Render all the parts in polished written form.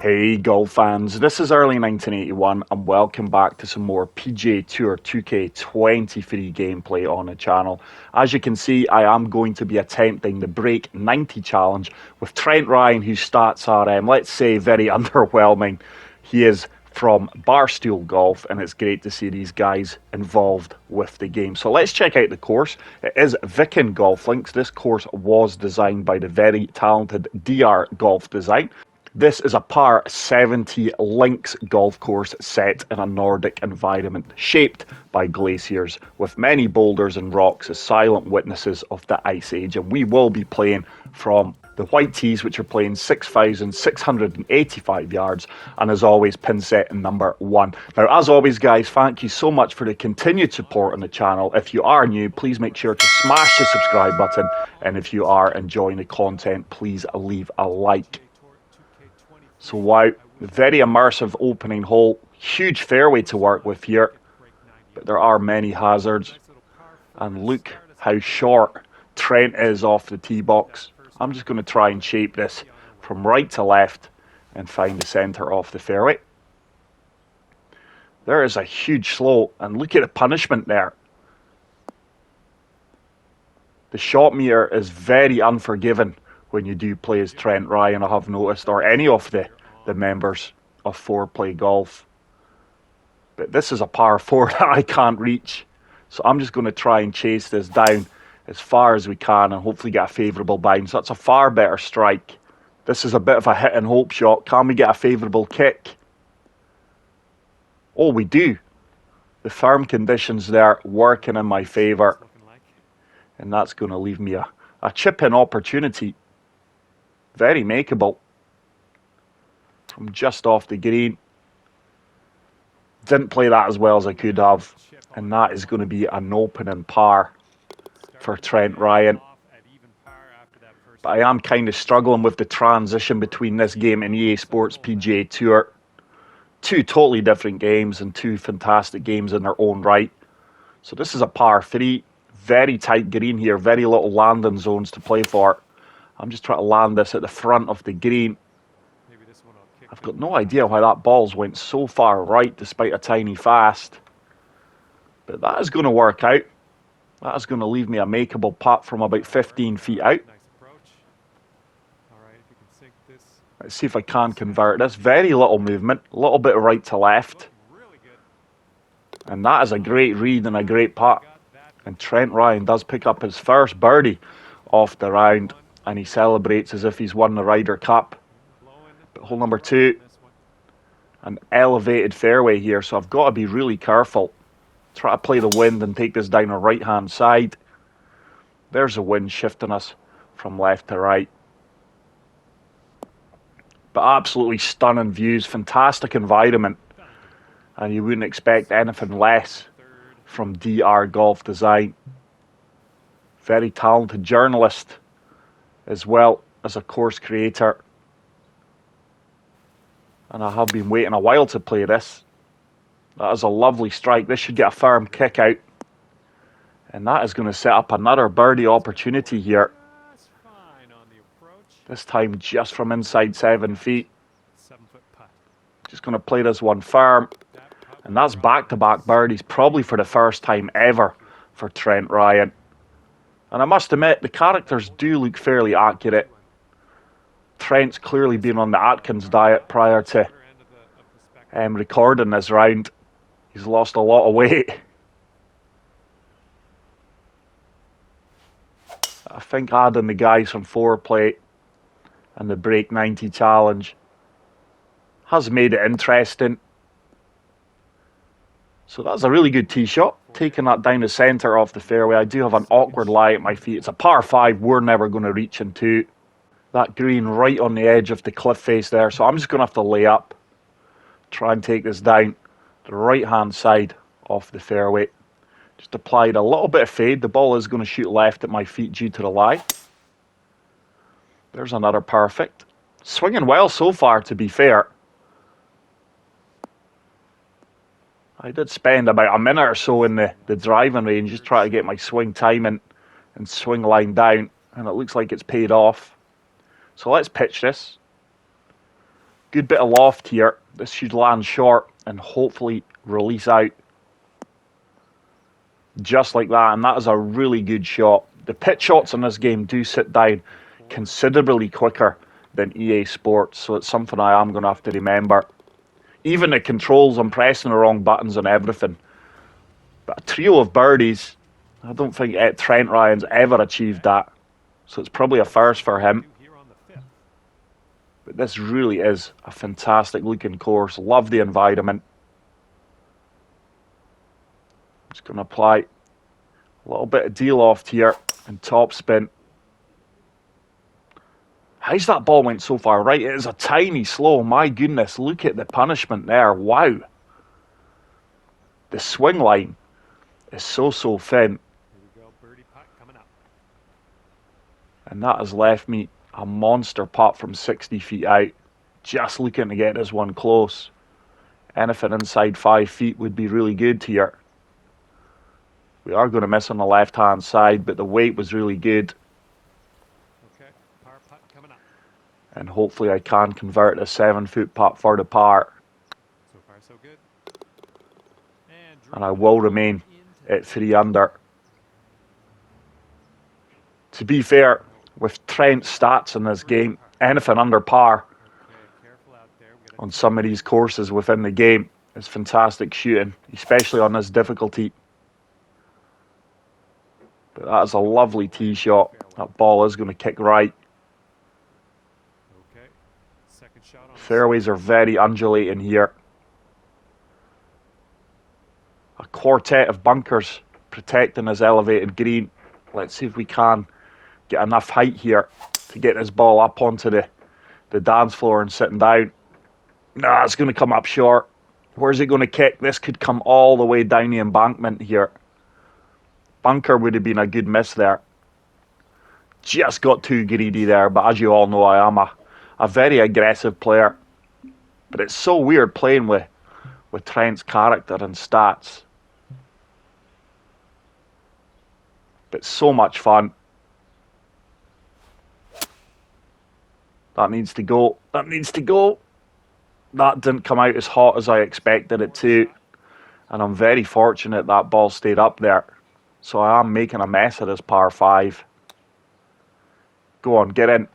Hey golf fans, this is early 1981 and welcome back to some more PGA Tour 2K20 free gameplay on the channel. As you can see, I am going to be attempting the Break 90 challenge with Trent Ryan, whose stats are, let's say, very underwhelming. He is from Barstool Golf, and it's great to see these guys involved with the game. So let's check out the course. It is Viken Golf Links. This course was designed by the very talented DR Golf Design. This is a par 70 links golf course set in a Nordic environment, shaped by glaciers, with many boulders and rocks as silent witnesses of the Ice Age. And we will be playing from the white tees, which are playing 6,685 yards, and as always, pin set in number 1. Now, as always, guys, thank you so much for the continued support on the channel. If you are new, please make sure to smash the subscribe button, and if you are enjoying the content, please leave a like. So wow, very immersive opening hole, huge fairway to work with here, but there are many hazards. And look how short Trent is off the tee box. I'm just going to try and shape this from right to left and find the centre off the fairway. There is a huge slope, and look at the punishment there. The shot meter is very unforgiving when you do play as Trent Ryan, I have noticed, or any of the members of 4Play Golf. But this is a par 4 that I can't reach. So I'm just going to try and chase this down as far as we can and hopefully get a favourable bounce. That's a far better strike. This is a bit of a hit and hope shot. Can we get a favourable kick? Oh, we do. The firm conditions there working in my favour. And that's going to leave me a chip-in opportunity. Very makeable. From just off the green. Didn't play that as well as I could have. And that is going to be an opening par for Trent Ryan. But I am kind of struggling with the transition between this game and EA Sports PGA Tour. Two totally different games and two fantastic games in their own right. So this is a par 3. Very tight green here. Very little landing zones to play for. I'm just trying to land this at the front of the green. I've got no idea why that ball's went so far right despite a tiny fast. But that is going to work out. That is going to leave me a makeable putt from about 15 feet out. Let's see if I can convert this. Very little movement. A little bit of right to left. And that is a great read and a great putt. And Trent Ryan does pick up his first birdie off the round. And he celebrates as if he's won the Ryder Cup. But hole number 2, an elevated fairway here, so I've got to be really careful. Try to play the wind and take this down the right-hand side. There's the wind shifting us from left to right. But absolutely stunning views, fantastic environment. And you wouldn't expect anything less from DR Golf Design. Very talented journalist, as well as a course creator. And I have been waiting a while to play this. That is a lovely strike. This should get a firm kick out. And that is going to set up another birdie opportunity here. This time just from inside 7 feet. Just going to play this one firm. And that's back-to-back birdies, probably for the first time ever for Trent Ryan. And I must admit, the characters do look fairly accurate. Trent's clearly been on the Atkins diet prior to recording this round. He's lost a lot of weight. I think adding the guys from 4Play and the Break 90 challenge has made it interesting. So that's a really good tee shot. Taking that down the centre off the fairway. I do have an awkward lie at my feet. It's a par 5 we're never going to reach into. That green right on the edge of the cliff face there. So I'm just going to have to lay up. Try and take this down the right-hand side off the fairway. Just applied a little bit of fade. The ball is going to shoot left at my feet due to the lie. There's another perfect. Swinging well so far, to be fair. I did spend about a minute or so in the driving range just trying to get my swing timing and swing line down. And it looks like it's paid off. So let's pitch this. Good bit of loft here. This should land short and hopefully release out. Just like that, and that is a really good shot. The pitch shots in this game do sit down considerably quicker than EA Sports, so it's something I am going to have to remember. Even the controls, I'm pressing the wrong buttons and everything. But a trio of birdies, I don't think Trent Ryan's ever achieved that, so it's probably a first for him. But this really is a fantastic looking course. Love the environment. Just going to apply a little bit of de-loft here and top spin. How's that ball went so far right? It is a tiny slow. My goodness, look at the punishment there. Wow. The swing line is so thin. Here we go, birdie putt coming up. And that has left me a monster putt from 60 feet out. Just looking to get this one close. Anything inside 5 feet would be really good here. We are going to miss on the left-hand side, but the weight was really good. Okay, par putt coming up. And hopefully I can convert a 7-foot putt for the par. So far, so good. And I will remain at 3 under. To be fair, with Trent's stats in this game, anything under par on some of these courses within the game is fantastic shooting, especially on this difficulty. But that is a lovely tee shot. That ball is going to kick right. Fairways are very undulating here. A quartet of bunkers protecting this elevated green. Let's see if we can get enough height here to get this ball up onto the dance floor and sitting down. Nah, it's going to come up short. Where's it going to kick? This could come all the way down the embankment here. Bunker would have been a good miss there. Just got too greedy there, but as you all know, I am a very aggressive player. But it's so weird playing with Trent's character and stats. But so much fun. That needs to go. That needs to go. That didn't come out as hot as I expected it to. And I'm very fortunate that ball stayed up there. So I am making a mess of this par 5. Go on, get in.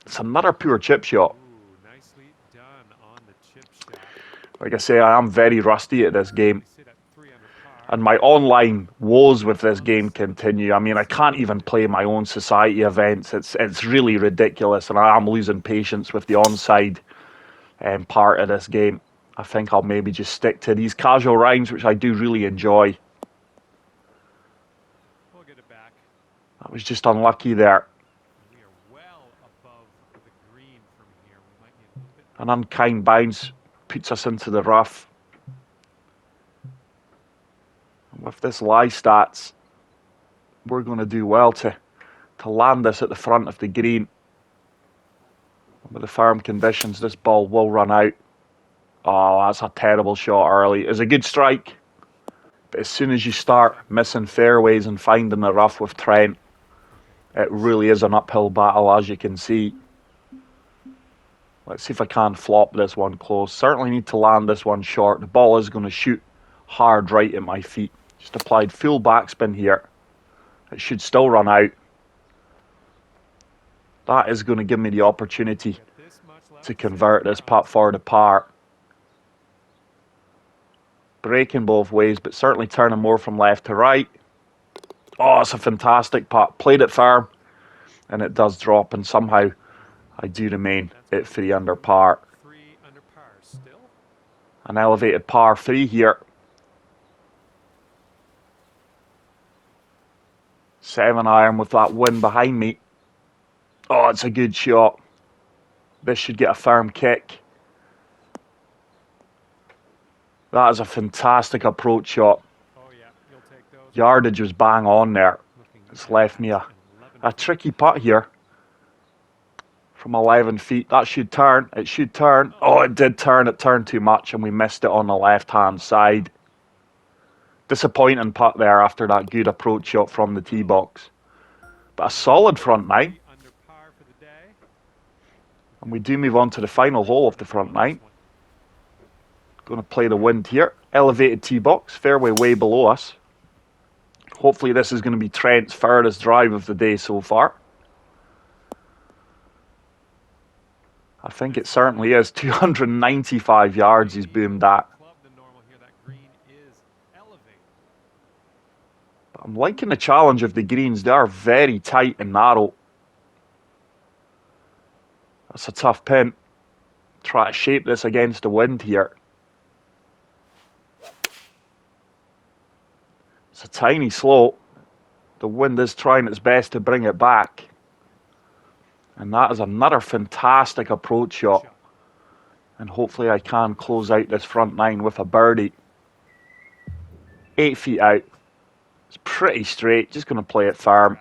It's another poor chip shot. Ooh, nicely done on the chip shot. Like I say, I am very rusty at this game. And my online woes with this game continue. I mean, I can't even play my own society events. It's really ridiculous. And I am losing patience with the onside part of this game. I think I'll maybe just stick to these casual rounds, which I do really enjoy. That was just unlucky there. We are well above the green from here. We might need a bit. An unkind bounce puts us into the rough. And with this lie stats, we're going to do well to land this at the front of the green. With the firm conditions, this ball will run out. Oh, that's a terrible shot early. It's a good strike. But as soon as you start missing fairways and finding the rough with Trent, it really is an uphill battle, as you can see. Let's see if I can flop this one close. Certainly need to land this one short. The ball is going to shoot hard right at my feet. Just applied full backspin here. It should still run out. That is going to give me the opportunity to convert this putt for the par. Breaking both ways, but certainly turning more from left to right. Oh, it's a fantastic putt. Played it firm, and it does drop, and somehow I do remain at 3 under par. An elevated par 3 here. 7 iron with that wind behind me. Oh, it's a good shot. This should get a firm kick. That is a fantastic approach shot. Yardage was bang on there. It's left me a tricky putt here. From 11 feet. That should turn. It should turn. Oh, it did turn. It turned too much and we missed it on the left-hand side. Disappointing putt there after that good approach shot from the tee box. But a solid front nine. And we do move on to the final hole of the front nine. Going to play the wind here. Elevated tee box, fairway way below us. Hopefully this is going to be Trent's furthest drive of the day so far. I think it certainly is. 295 yards he's boomed at. But I'm liking the challenge of the greens. They are very tight and narrow. That's a tough pin. Try to shape this against the wind here. It's a tiny slope. The wind is trying its best to bring it back. And that is another fantastic approach shot. And hopefully I can close out this front nine with a birdie. 8 feet out. It's pretty straight. Just going to play it firm.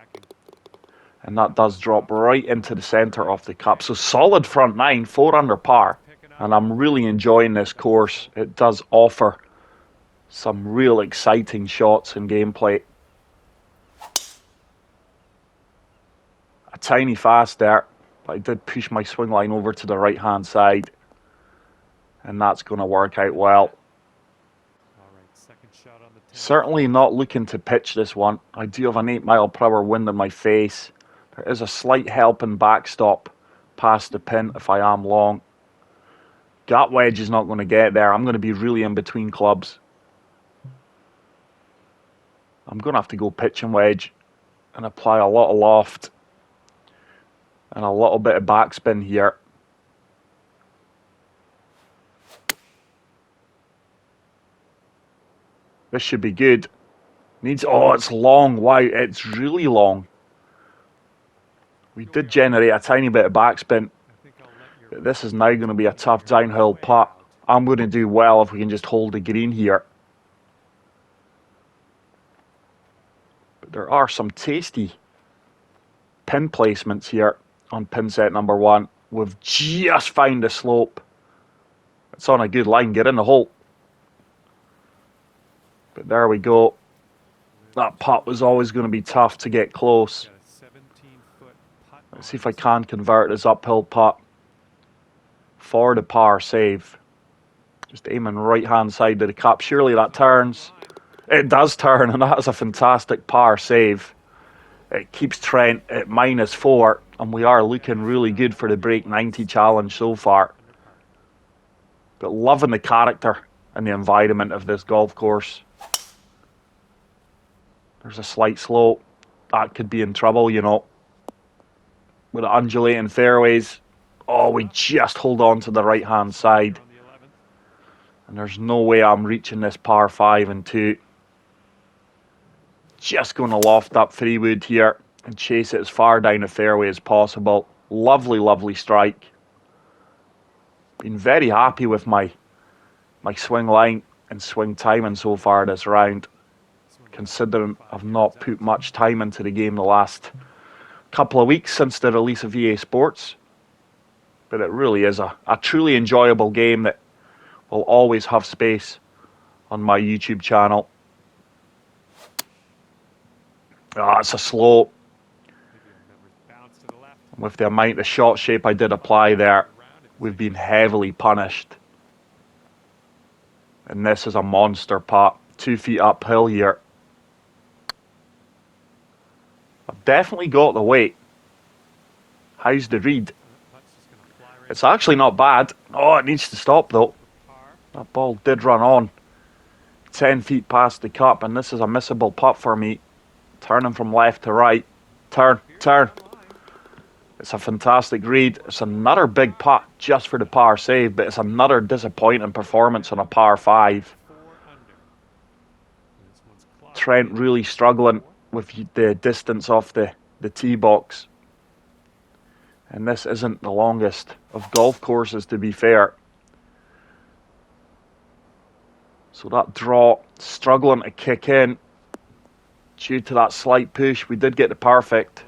And that does drop right into the centre of the cup. So solid front nine, 4 under par. And I'm really enjoying this course. It does offer some real exciting shots and gameplay. A tiny fast there, but I did push my swing line over to the right hand side, and that's going to work out well. Certainly not looking to pitch this one. I do have an 8 mile per hour wind in my face. There is a slight helping backstop past the pin if I am long. Gap wedge is not going to get there. I'm going to be really in between clubs. I'm going to have to go pitching wedge and apply a lot of loft and a little bit of backspin here. This should be good. Oh, it's long. Wow, it's really long. We did generate a tiny bit of backspin. But this is now going to be a tough downhill putt. I'm going to do well if we can just hold the green here. But there are some tasty pin placements here on pin set number 1. We've just found the slope. It's on a good line. Get in the hole. But there we go. That putt was always going to be tough to get close. Let's see if I can convert this uphill putt for the par save. Just aiming right hand side of the cup. Surely that turns. It does turn, and that is a fantastic par save. It keeps Trent at -4, and we are looking really good for the Break 90 challenge so far. But loving the character and the environment of this golf course. There's a slight slope. That could be in trouble, you know. With the undulating fairways. Oh, we just hold on to the right hand side. And there's no way I'm reaching this par 5 and 2. Just going to loft up 3 wood here and chase it as far down the fairway as possible. Lovely, lovely strike. Been very happy with my swing line and swing timing so far this round, considering I've not put much time into the game the last couple of weeks since the release of EA Sports. But it really is a truly enjoyable game that will always have space on my YouTube channel. It's a slope. With the amount of shot shape I did apply there, we've been heavily punished. And this is a monster putt. 2 feet uphill here. I've definitely got the weight. How's the read? It's actually not bad. Oh, it needs to stop though. That ball did run on. 10 feet past the cup, and this is a missable putt for me. Turning from left to right. Turn. It's a fantastic read. It's another big putt just for the par save, but it's another disappointing performance on a par 5. Trent really struggling with the distance off the tee box. And this isn't the longest of golf courses, to be fair. So that draw, struggling to kick in. Due to that slight push, we did get the perfect.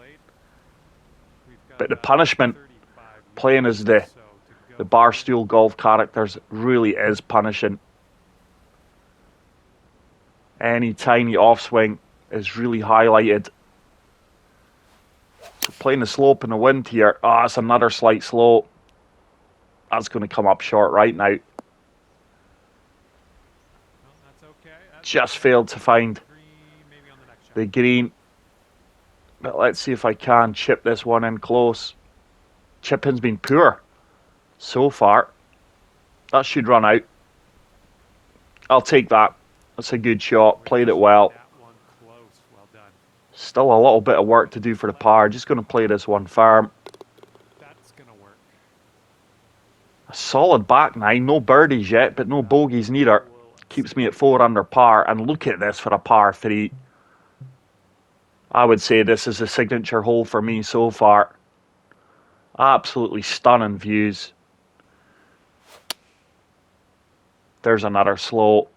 But the punishment, playing as the Barstool golf characters, really is punishing. Any tiny off swing is really highlighted. So playing the slope in the wind here. It's another slight slope. That's going to come up short right now. Just failed to find the green. But let's see if I can chip this one in close. Chipping's been poor so far. That should run out. I'll take that. That's a good shot. Played it well. Still a little bit of work to do for the par. Just going to play this one firm. A solid back nine. No birdies yet, but no bogeys neither. Keeps me at 4 under par. And look at this for a par 3. I would say this is a signature hole for me so far. Absolutely stunning views. There's another slow.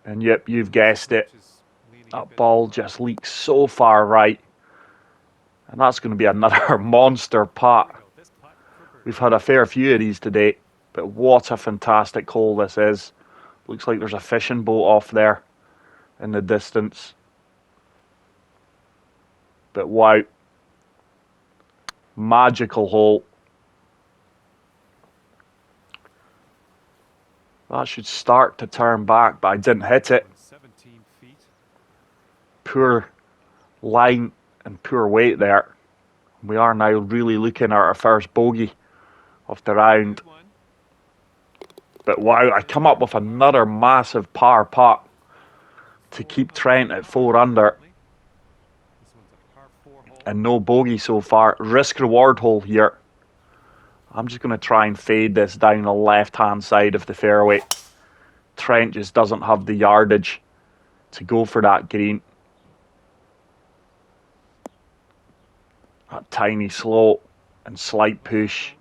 And yep, you've guessed it. That ball just leaks so far right. And that's going to be another monster putt. We've had a fair few of these today. But what a fantastic hole this is. Looks like there's a fishing boat off there in the distance. But wow. Magical hole. That should start to turn back, but I didn't hit it. Poor line and poor weight there. We are now really looking at our first bogey of the round. But wow, I come up with another massive par putt to keep Trent at 4 under. And no bogey so far. Risk reward hole here. I'm just going to try and fade this down the left-hand side of the fairway. Trent just doesn't have the yardage to go for that green. That tiny slow and slight push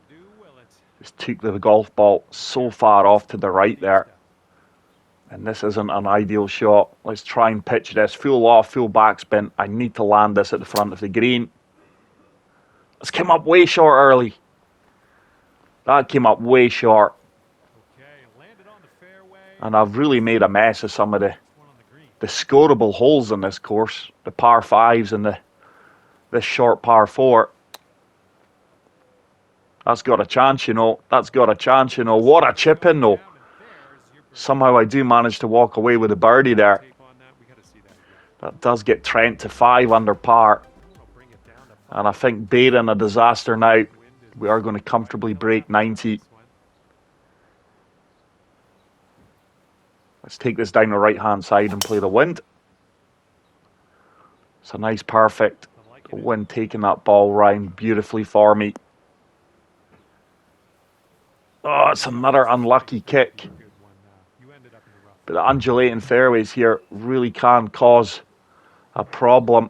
just took the golf ball so far off to the right there. And this isn't an ideal shot. Let's try and pitch this. Full off, full backspin. I need to land this at the front of the green. It's come up way short early. That came up way short. And I've really made a mess of some of the scoreable holes in this course. The par 5s and this short par 4. That's got a chance, you know. That's got a chance, you know. What a chip in, though. Somehow I do manage to walk away with a birdie there. That does get Trent to 5 under par. And I think barring a disaster now, we are going to comfortably break 90. Let's take this down the right-hand side and play the wind. It's a nice perfect. The wind taking that ball round beautifully for me. Oh, it's another unlucky kick. But the undulating fairways here really can cause a problem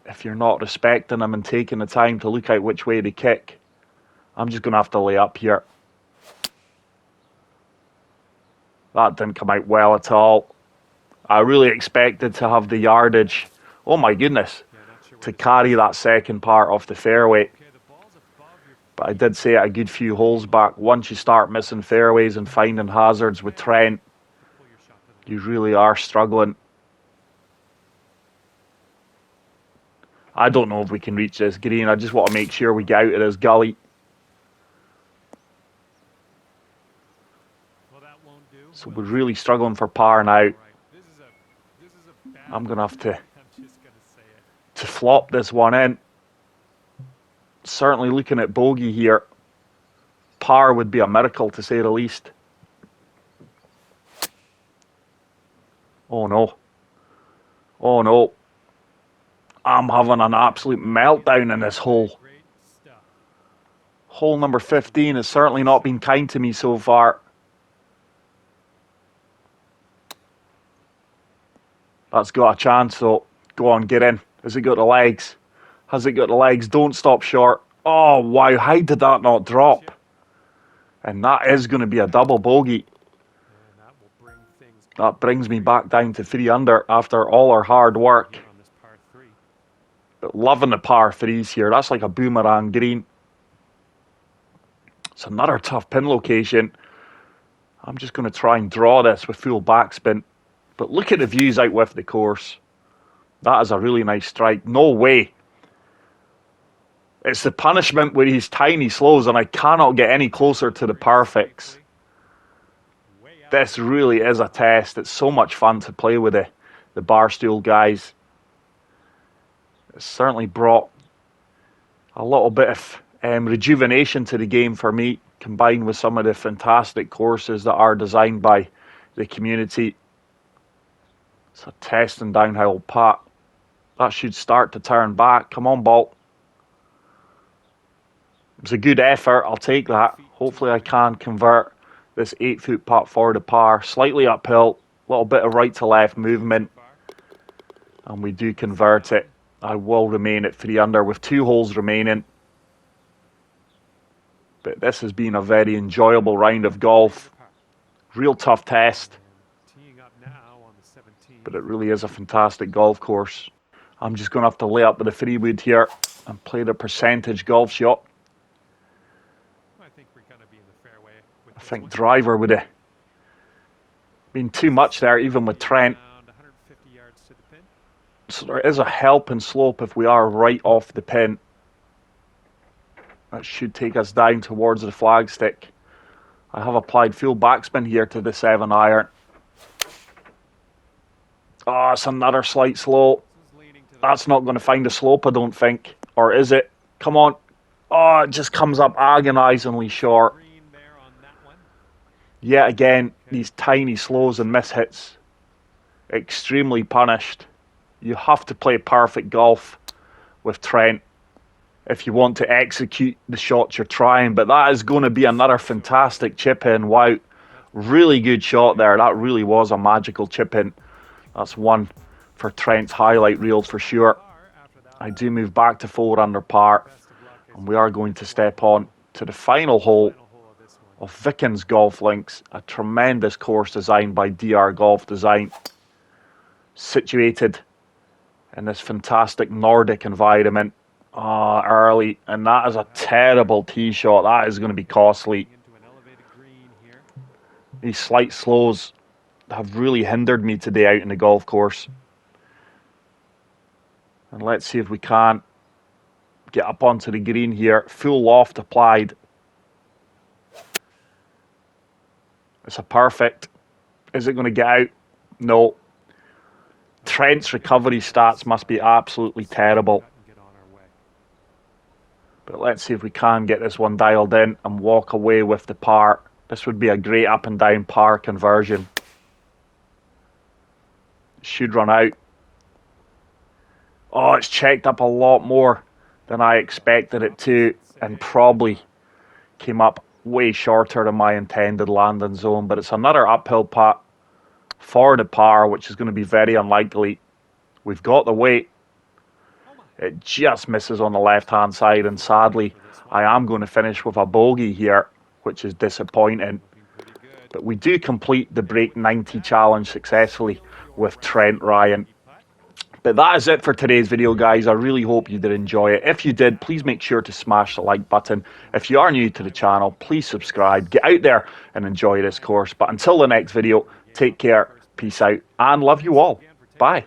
if you're not respecting them and taking the time to look out which way they kick. I'm just going to have to lay up here. That didn't come out well at all. I really expected to have the yardage, oh my goodness, to carry that second part off the fairway. But I did say it a good few holes back. Once you start missing fairways and finding hazards with Trent, you really are struggling. I don't know if we can reach this green. I just want to make sure we get out of this gully. So we're really struggling for par now. I'm going to have to flop this one in. Certainly looking at bogey here. Par would be a miracle, to say the least. Oh no. Oh no. I'm having an absolute meltdown in this hole. Hole number 15 has certainly not been kind to me so far. That's got a chance though. Go on, get in. Has it got the legs? Has it got the legs? Don't stop short. Oh, wow. How did that not drop? And that is going to be a double bogey. That brings me back down to 3 under after all our hard work. But loving the par 3s here. That's like a boomerang green. It's another tough pin location. I'm just going to try and draw this with full backspin. But look at the views out with the course. That is a really nice strike. No way It's the punishment with these tiny slows, and I cannot get any closer to the perfects. This really is a test. It's so much fun to play with the Barstool guys. It's certainly brought a little bit of rejuvenation to the game for me, combined with some of the fantastic courses that are designed by the community. It's a test and downhill putt. That should start to turn back. Come on, ball. It's a good effort. I'll take that. Hopefully I can convert this 8-foot putt for the par. Slightly uphill. A little bit of right to left movement. And we do convert it. I will remain at 3 under with 2 holes remaining. But this has been a very enjoyable round of golf. Real tough test. But it really is a fantastic golf course. I'm just going to have to lay up with the 3-wood here and play the percentage golf shot. I think driver would have been too much there, even with Trent. So there is a helping slope if we are right off the pin. That should take us down towards the flagstick. I have applied full backspin here to the 7-iron. Oh, it's another slight slope. That's not going to find a slope, I don't think. Or is it? Come on. Oh, it just comes up agonisingly short. Yet again, these tiny slows and mishits. Extremely punished. You have to play perfect golf with Trent if you want to execute the shots you're trying. But that is going to be another fantastic chip in. Wow. Really good shot there. That really was a magical chip in. That's one for Trent's highlight reel for sure. I do move back to 4 under par. And we are going to step on to the final hole of Viken Golf Links. A tremendous course designed by DR Golf Design. Situated in this fantastic Nordic environment. Early. And that is a terrible tee shot. That is going to be costly. These slight slows have really hindered me today out in the golf course. And let's see if we can get up onto the green here. Full loft applied. It's a perfect. Is it going to get out? No. Trent's recovery stats must be absolutely terrible. But let's see if we can get this one dialed in and walk away with the par. This would be a great up and down par conversion. Should run out. Oh, it's checked up a lot more than I expected it to, and probably came up way shorter than my intended landing zone. But it's another uphill putt for the par, which is going to be very unlikely. We've got the weight. It just misses on the left-hand side, and sadly, I am going to finish with a bogey here, which is disappointing. But we do complete the Break 90 challenge successfully with Trent Ryan. But that is it for today's video, guys. I really hope you did enjoy it. If you did, please make sure to smash the like button. If you are new to the channel, please subscribe. Get out there and enjoy this course. But until the next video, take care, peace out, and love you all. Bye.